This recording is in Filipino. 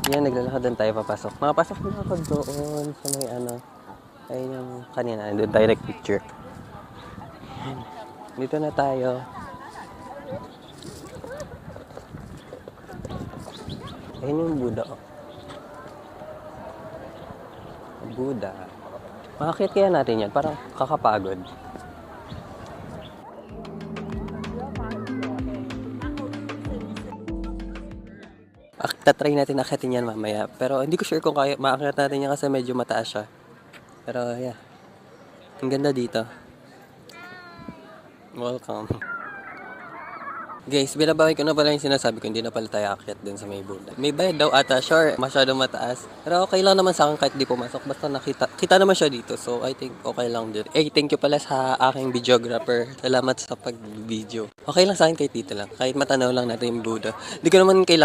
Yan, naglalakad din tayo papasok. Nakapasok din ako doon sa may ano. Ayun yung kanina, doon direct picture. Dito na tayo. Ayun yung Buddha. Oh. Buddha. Makakit kaya natin yan. Parang kakapagod. Tatry natin akitin yan mamaya. Pero hindi ko sure kung kaya maakit natin yan kasi medyo mataas siya. Pero yeah. Ang ganda dito. Welcome. Guys, binabawi ko na pala yung sinasabi ko, hindi na pala tayo akyat dun sa may Buddha. May bayad daw ata, sure, masyadong mataas. Pero okay lang naman sa akin kahit di pumasok, basta kita naman siya dito. So I think okay lang din. Thank you pala sa aking videographer. Salamat sa pag-video. Okay lang sa akin kahit dito lang, kahit matanaw lang natin yung Buddha. Hindi ko naman kailangan